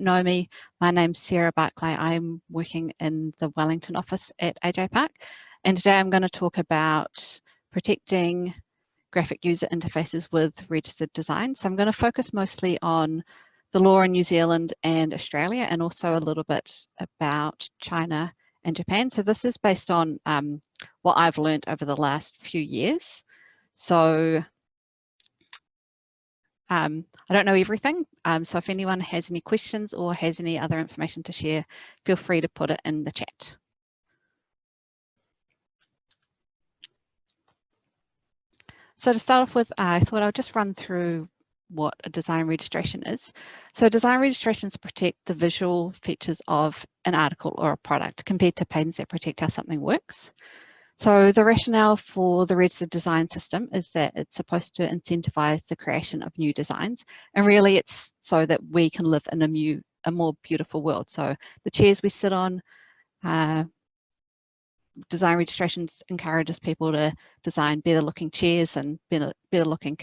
know me, my name's Sarah Barclay. I'm working in the Wellington office at AJ Park, and today I'm going to talk about protecting graphic user interfaces with registered design. So I'm going to focus mostly on the law in New Zealand and Australia, and also a little bit about China and Japan. So this is based on what I've learned over the last few years. So I don't know everything, so if anyone has any questions or has any other information to share, feel free to put it in the chat. So to start off with, I thought I'll just run through what a design registration is. So design registrations protect the visual features of an article or a product compared to patents that protect how something works. So the rationale for the registered design system is that it's supposed to incentivize the creation of new designs, and really it's so that we can live in a more beautiful world. So the chairs we sit on, design registrations encourages people to design better looking chairs and better looking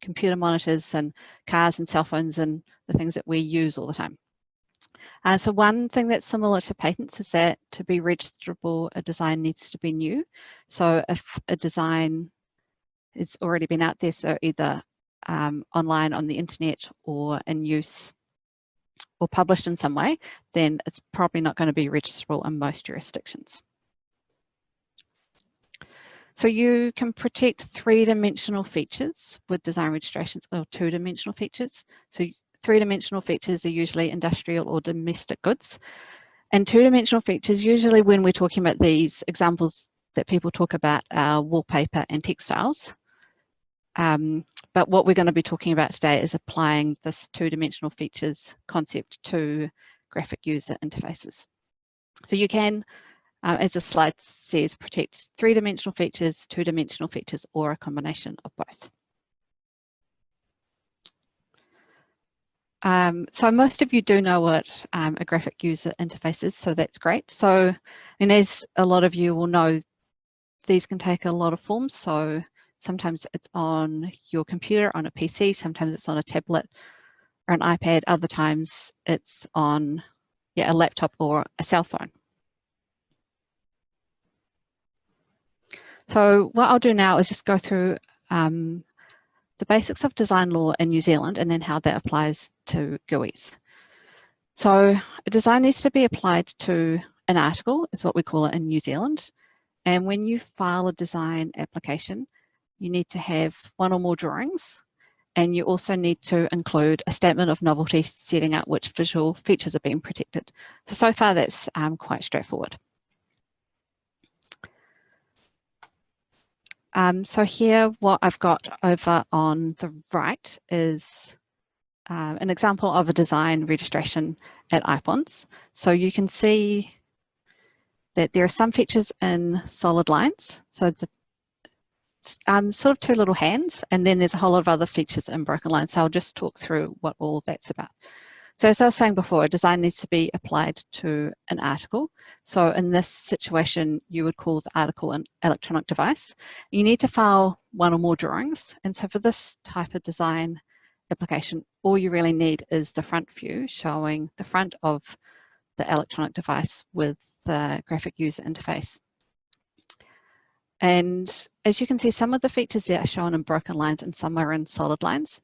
computer monitors and cars and cell phones and the things that we use all the time. So one thing that's similar to patents is that to be registerable, a design needs to be new. So if a design has already been out there, so either online on the internet or in use or published in some way, then it's probably not going to be registerable in most jurisdictions. So you can protect three-dimensional features with design registrations, or two-dimensional features. So three-dimensional features are usually industrial or domestic goods. And two-dimensional features, usually when we're talking about these examples that people talk about, are wallpaper and textiles. But what we're going to be talking about today is applying this two-dimensional features concept to graphic user interfaces. So you can, as the slide says, protect three-dimensional features, two-dimensional features, or a combination of both. So most of you do know what a graphic user interface is, so that's great. So, and as a lot of you will know, these can take a lot of forms. So sometimes it's on your computer, on a PC, sometimes it's on a tablet or an iPad, other times it's on a laptop or a cell phone. So what I'll do now is just go through the basics of design law in New Zealand and then how that applies to GUIs. So a design needs to be applied to an article, is what we call it in New Zealand. And when you file a design application, you need to have one or more drawings, and you also need to include a statement of novelty setting out which visual features are being protected. So far that's quite straightforward. So here, what I've got over on the right is an example of a design registration at IPONS. So you can see that there are some features in solid lines. So the sort of two little hands, and then there's a whole lot of other features in broken lines. So I'll just talk through what all that's about. So as I was saying before, a design needs to be applied to an article. So in this situation, you would call the article an electronic device. You need to file one or more drawings. And so for this type of design application, all you really need is the front view showing the front of the electronic device with the graphic user interface. And as you can see, some of the features there are shown in broken lines and some are in solid lines.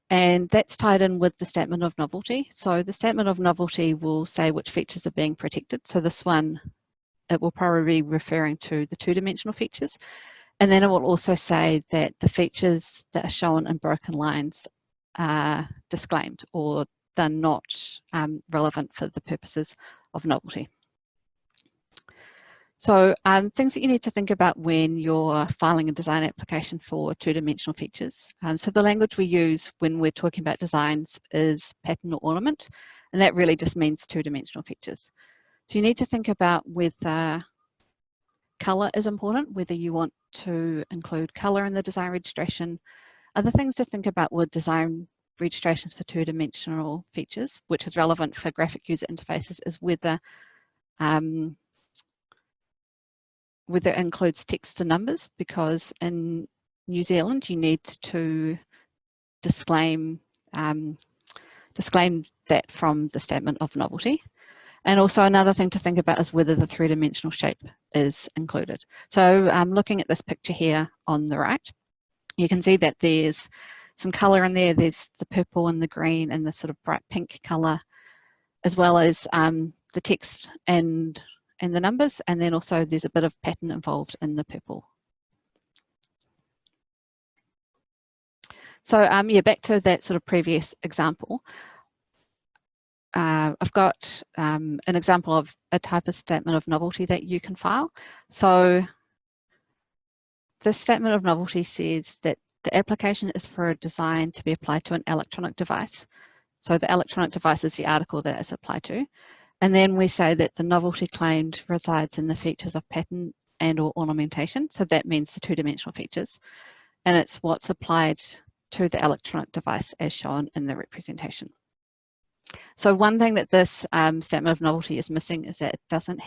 And that's tied in with the statement of novelty. So the statement of novelty will say which features are being protected. So this one, it will probably be referring to the two-dimensional features. And then it will also say that the features that are shown in broken lines are disclaimed, or they're not relevant for the purposes of novelty. So things that you need to think about when you're filing a design application for two-dimensional features. So the language we use when we're talking about designs is pattern or ornament, and that really just means two-dimensional features. So you need to think about whether color is important, whether you want to include color in the design registration. Other things to think about with design registrations for two-dimensional features, which is relevant for graphic user interfaces, is whether it includes text and numbers, because in New Zealand you need to disclaim disclaim that from the statement of novelty. And also another thing to think about is whether the three-dimensional shape is included. So looking at this picture here on the right, you can see that there's some color in there. There's the purple and the green and the sort of bright pink color, as well as the text and the numbers. And then also there's a bit of pattern involved in the purple. So yeah, back to that sort of previous example. I've got an example of a type of statement of novelty that you can file. So this statement of novelty says that the application is for a design to be applied to an electronic device. So the electronic device is the article that it's applied to. And then we say that the novelty claimed resides in the features of pattern and or ornamentation. So that means the two-dimensional features. And it's what's applied to the electronic device as shown in the representation. So one thing that this statement of novelty is missing is that it doesn't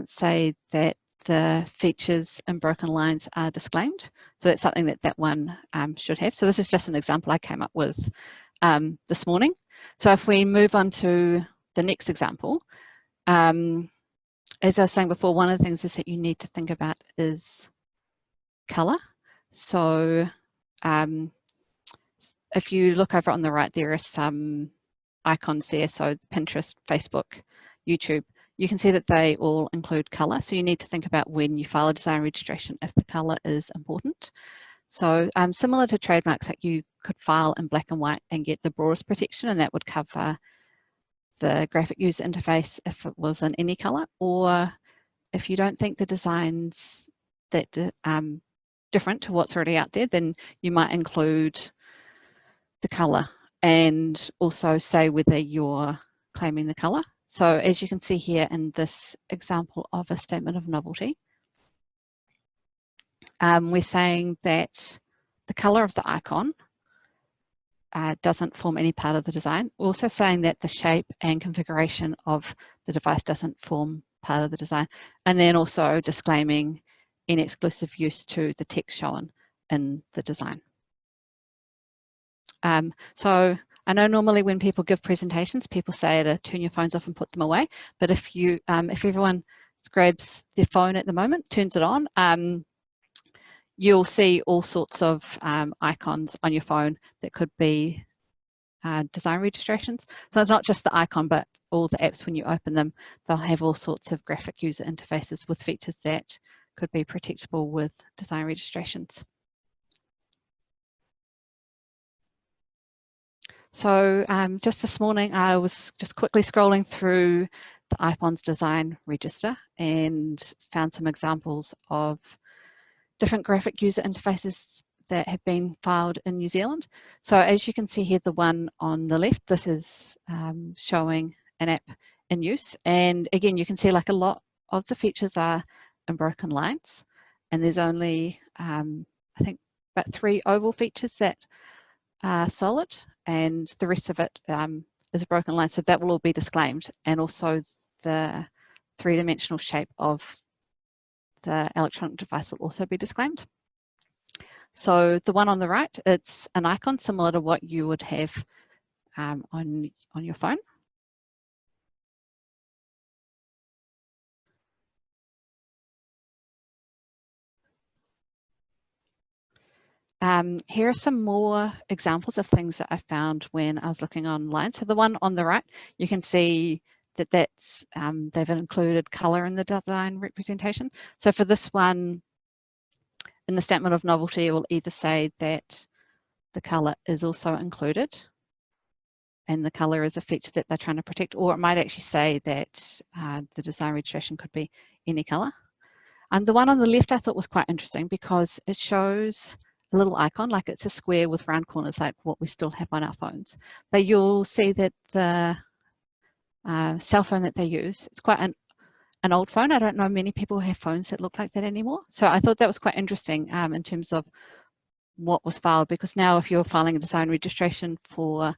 say that the features and broken lines are disclaimed. So that's something that that one should have. So this is just an example I came up with this morning. So if we move on to the next example, as I was saying before, one of the things is that you need to think about is color. So if you look over on the right, there are some icons there. So Pinterest, Facebook, YouTube. You can see that they all include color. So you need to think about when you file a design registration if the color is important. So similar to trademarks, like you could file in black and white and get the broadest protection, and that would cover the graphic user interface if it was in any color. Or if you don't think the design's that different to what's already out there, then you might include the color and also say whether you're claiming the color. So as you can see here in this example of a statement of novelty, we're saying that the color of the icon doesn't form any part of the design. We're also saying that the shape and configuration of the device doesn't form part of the design. And then also disclaiming any exclusive use to the text shown in the design. So I know normally when people give presentations, people say to turn your phones off and put them away. But if you, if everyone grabs their phone at the moment, turns it on, you'll see all sorts of icons on your phone that could be design registrations. So it's not just the icon, but all the apps when you open them, they'll have all sorts of graphic user interfaces with features that could be protectable with design registrations. So just this morning, I was just quickly scrolling through the iPhone's design register and found some examples of different graphic user interfaces that have been filed in New Zealand. So as you can see here, the one on the left, this is showing an app in use. And again, you can see like a lot of the features are in broken lines. And there's only, I think, about 3 oval features that are solid, and the rest of it is a broken line. So that will all be disclaimed. And also the three-dimensional shape of the electronic device will also be disclaimed. So the one on the right, it's an icon similar to what you would have on your phone. Here are some more examples of things that I found when I was looking online. So the one on the right, you can see that that's, they've included color in the design representation. So for this one, in the statement of novelty, it will either say that the color is also included and the color is a feature that they're trying to protect, or it might actually say that the design registration could be any color. And the one on the left I thought was quite interesting because it shows a little icon, like it's a square with round corners, like what we still have on our phones. But you'll see that the cell phone that they use, it's quite an old phone. I don't know many people who have phones that look like that anymore. So I thought that was quite interesting in terms of what was filed, because now if you're filing a design registration for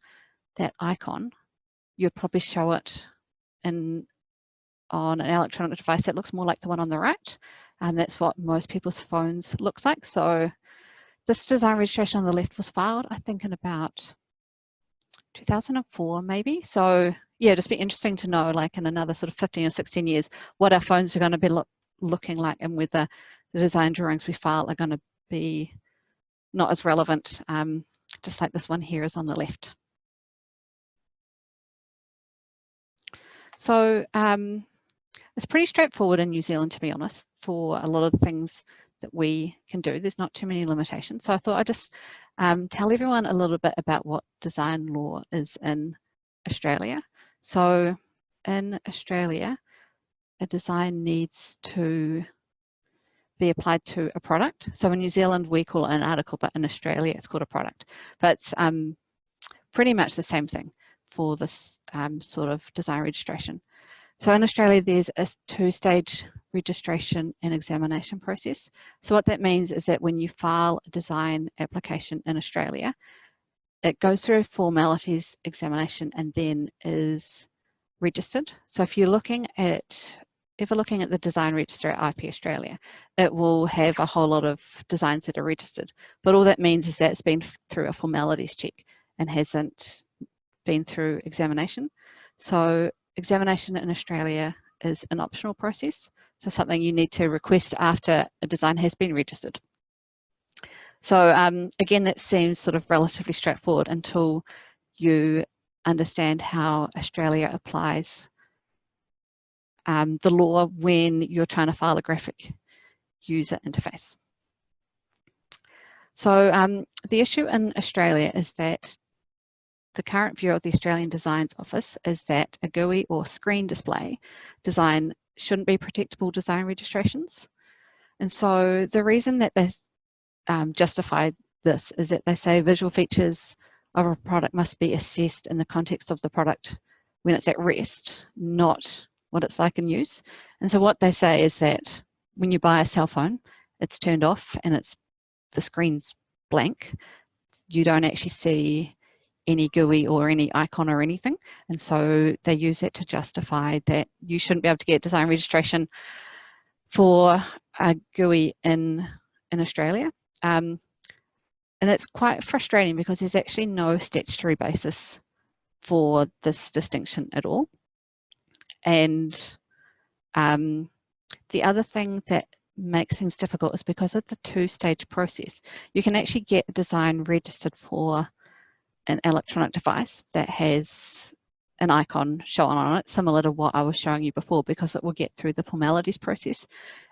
that icon, you'd probably show it on an electronic device that looks more like the one on the right. And that's what most people's phones looks like. So this design registration on the left was filed, I think, in about 2004 maybe. So yeah, just be interesting to know, like in another sort of 15 or 16 years, what our phones are going to be looking like, and whether the design drawings we file are going to be not as relevant, just like this one here is on the left. So it's pretty straightforward in New Zealand, to be honest, for a lot of the things that we can do. There's not too many limitations. So I thought I'd just tell everyone a little bit about what design law is in Australia. So in Australia, a design needs to be applied to a product. So in New Zealand, we call it an article, but in Australia, it's called a product. But it's pretty much the same thing for this sort of design registration. So in Australia, there's a two-stage registration and examination process. So what that means is that when you file a design application in Australia, it goes through a formalities examination and then is registered. So if you're looking at the design register at IP Australia, it will have a whole lot of designs that are registered. But all that means is that it's been through a formalities check and hasn't been through examination. So examination in Australia is an optional process, so something you need to request after a design has been registered. So again, that seems sort of relatively straightforward until you understand how Australia applies the law when you're trying to file a graphic user interface. So the issue in Australia is that the current view of the Australian Designs Office is that a GUI or screen display design shouldn't be protectable design registrations. And so the reason that they justify this is that they say visual features of a product must be assessed in the context of the product when it's at rest, not what it's like in use. And so what they say is that when you buy a cell phone, it's turned off and the screen's blank. You don't actually see any GUI or any icon or anything. And so they use it to justify that you shouldn't be able to get design registration for a GUI in Australia. And it's quite frustrating because there's actually no statutory basis for this distinction at all. And the other thing that makes things difficult is because of the two-stage process. You can actually get a design registered for an electronic device that has an icon shown on it, similar to what I was showing you before, because it will get through the formalities process.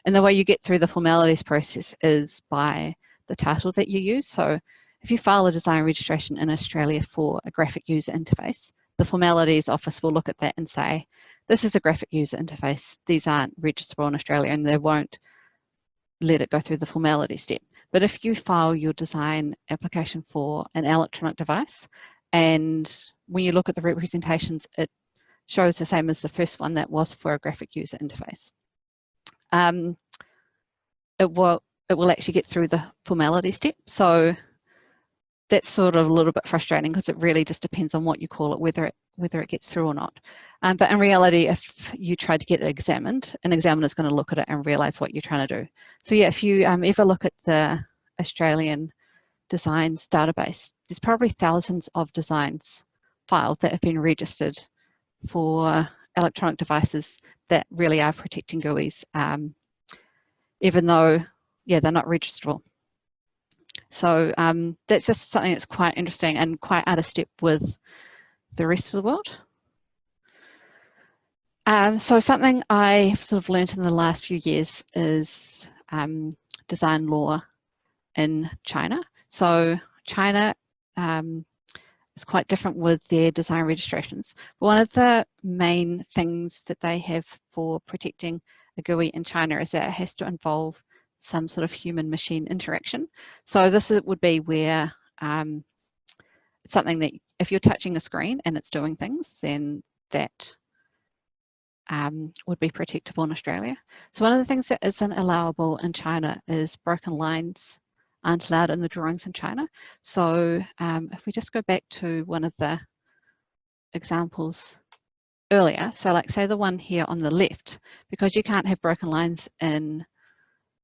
And the way you get through the formalities process is by the title that you use. So if you file a design registration in Australia for a graphic user interface, the formalities office will look at that and say, this is a graphic user interface, these aren't registrable in Australia, and they won't let it go through the formality step. But if you file your design application for an electronic device, and when you look at the representations, it shows the same as the first one that was for a graphic user interface. It will actually get through the formality step. So that's sort of a little bit frustrating because it really just depends on what you call it, whether it gets through or not. But in reality, if you try to get it examined, an examiner is going to look at it and realize what you're trying to do. So yeah, if you ever look at the Australian Designs database, there's probably thousands of designs filed that have been registered for electronic devices that really are protecting GUIs, even though, yeah, they're not registrable. So that's just something that's quite interesting and quite out of step with the rest of the world. So something I've sort of learned in the last few years is design law in China. So China is quite different with their design registrations. But one of the main things that they have for protecting a GUI in China is that it has to involve some sort of human-machine interaction. So this would be where it's something that if you're touching a screen and it's doing things, then that would be protectable in Australia. So one of the things that isn't allowable in China is broken lines aren't allowed in the drawings in China. So if we just go back to one of the examples earlier, so like say the one here on the left, because you can't have broken lines in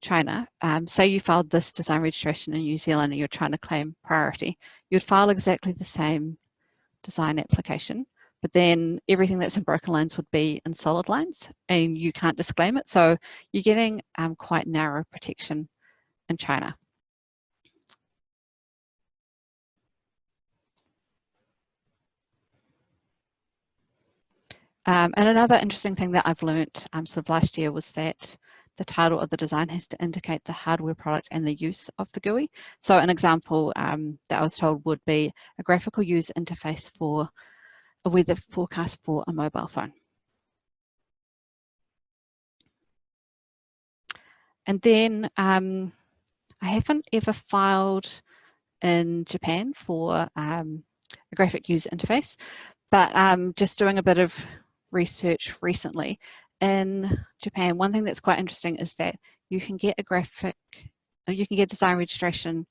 China, say you filed this design registration in New Zealand and you're trying to claim priority, you'd file exactly the same design application, but then everything that's in broken lines would be in solid lines and you can't disclaim it. So you're getting quite narrow protection in China. And another interesting thing that I've learnt sort of last year was that the title of the design has to indicate the hardware product and the use of the GUI. So an example that I was told would be a graphical user interface for a weather forecast for a mobile phone. And then I haven't ever filed in Japan for a graphic user interface, but just doing a bit of research recently in Japan, one thing that's quite interesting is that you can get design registration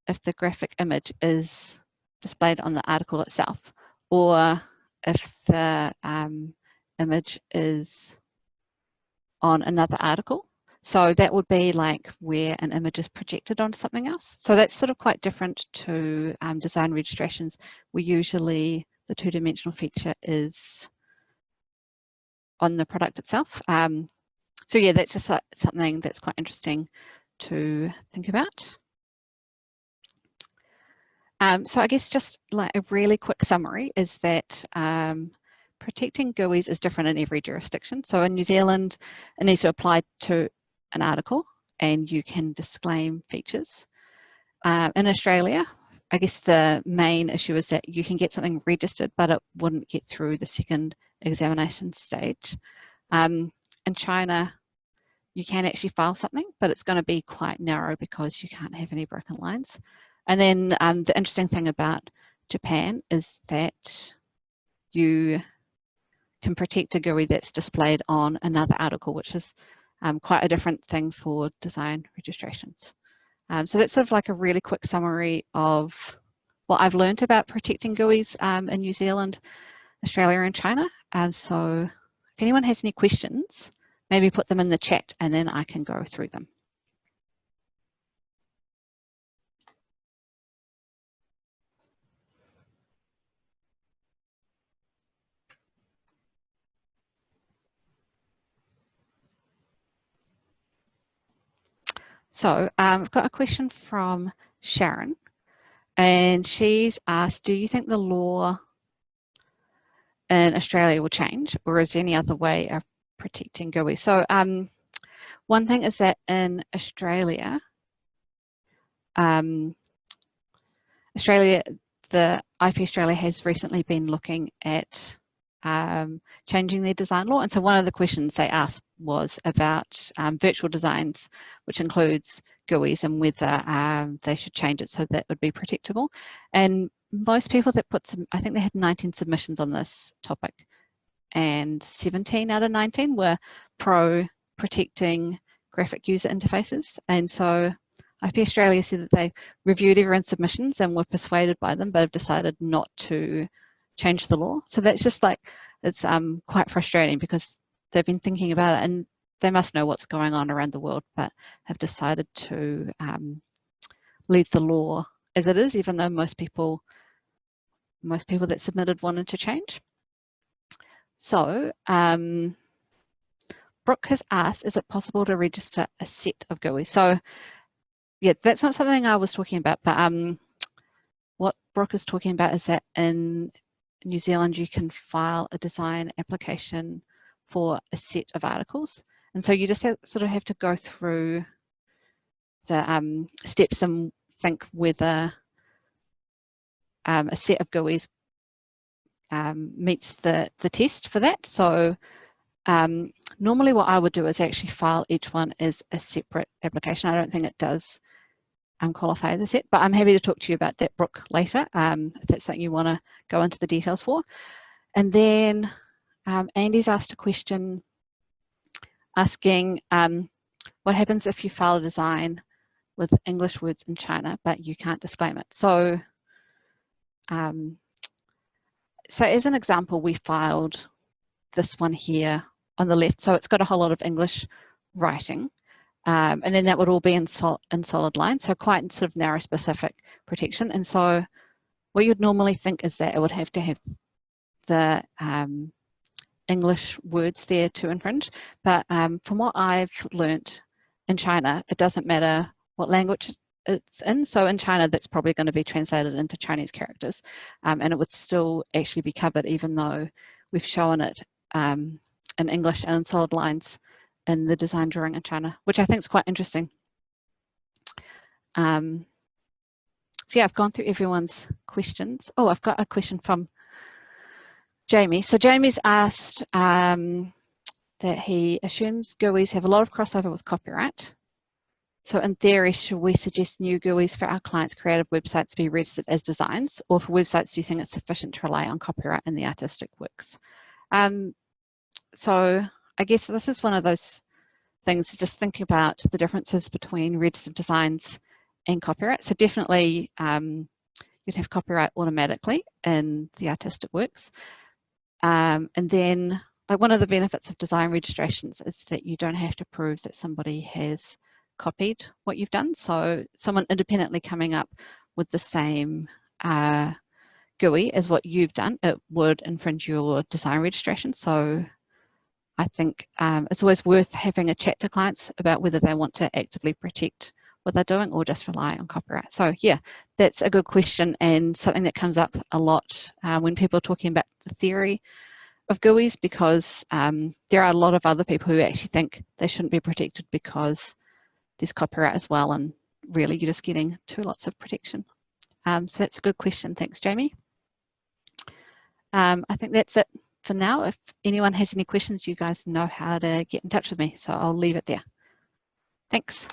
if the graphic image is displayed on the article itself, or if the image is on another article. So that would be like where an image is projected onto something else. So that's sort of quite different to design registrations, where usually the two-dimensional feature is on the product itself. So yeah, that's just something that's quite interesting to think about. So I guess just like a really quick summary is that protecting GUIs is different in every jurisdiction. So in New Zealand, it needs to apply to an article and you can disclaim features. In Australia, I guess the main issue is that you can get something registered, but it wouldn't get through the second examination stage. In China, you can actually file something, but it's going to be quite narrow because you can't have any broken lines. And then the interesting thing about Japan is that you can protect a GUI that's displayed on another article, which is quite a different thing for design registrations. So that's sort of like a really quick summary of what I've learned about protecting GUIs in New Zealand, Australia and China. So if anyone has any questions, maybe put them in the chat and then I can go through them. So I've got a question from Sharon, and she's asked, do you think the law in Australia will change, or is there any other way of protecting GUI? So one thing is that in Australia, the IP Australia has recently been looking at changing their design law. And so one of the questions they asked was about virtual designs, which includes GUIs, and whether they should change it so that would be protectable. And most people that put some, I think they had 19 submissions on this topic, and 17 out of 19 were pro protecting graphic user interfaces. And so IP Australia said that they reviewed everyone's submissions and were persuaded by them, but have decided not to change the law. So that's just like, it's quite frustrating because they've been thinking about it and they must know what's going on around the world, but have decided to leave the law as it is, even though most people that submitted wanted to change. So Brooke has asked, is it possible to register a set of GUIs? So yeah, that's not something I was talking about, but what Brooke is talking about is that in New Zealand, you can file a design application for a set of articles. And so you just sort of have to go through the steps and think whether a set of GUIs meets the test for that. So normally what I would do is actually file each one as a separate application. I don't think it does qualify as a set, but I'm happy to talk to you about that, Brooke, later, if that's something you want to go into the details for. And then Andy's asked a question asking what happens if you file a design with English words in China, but you can't disclaim it. So, so as an example, we filed this one here on the left. So it's got a whole lot of English writing. And then that would all be in solid lines, so quite sort of narrow specific protection. And so what you'd normally think is that it would have to have the English words there to infringe, but from what I've learnt in China, it doesn't matter what language it's in. So in China, that's probably going to be translated into Chinese characters, and it would still actually be covered, even though we've shown it in English and in solid lines in the design drawing in China, which I think is quite interesting. So yeah, I've gone through everyone's questions. Oh, I've got a question from Jamie. So Jamie's asked that he assumes GUIs have a lot of crossover with copyright. So in theory, should we suggest new GUIs for our clients' creative websites to be registered as designs, or for websites do you think it's sufficient to rely on copyright in the artistic works? So I guess this is one of those things, just thinking about the differences between registered designs and copyright. So definitely you'd have copyright automatically in the artistic works. And then like one of the benefits of design registrations is that you don't have to prove that somebody has copied what you've done. So someone independently coming up with the same GUI as what you've done, it would infringe your design registration. So I think it's always worth having a chat to clients about whether they want to actively protect what they're doing or just rely on copyright. So yeah, that's a good question and something that comes up a lot when people are talking about the theory of GUIs, because there are a lot of other people who actually think they shouldn't be protected because there's copyright as well, and really you're just getting lots of protection. So that's a good question. Thanks, Jamie. I think that's it for now. If anyone has any questions, you guys know how to get in touch with me, so I'll leave it there. Thanks.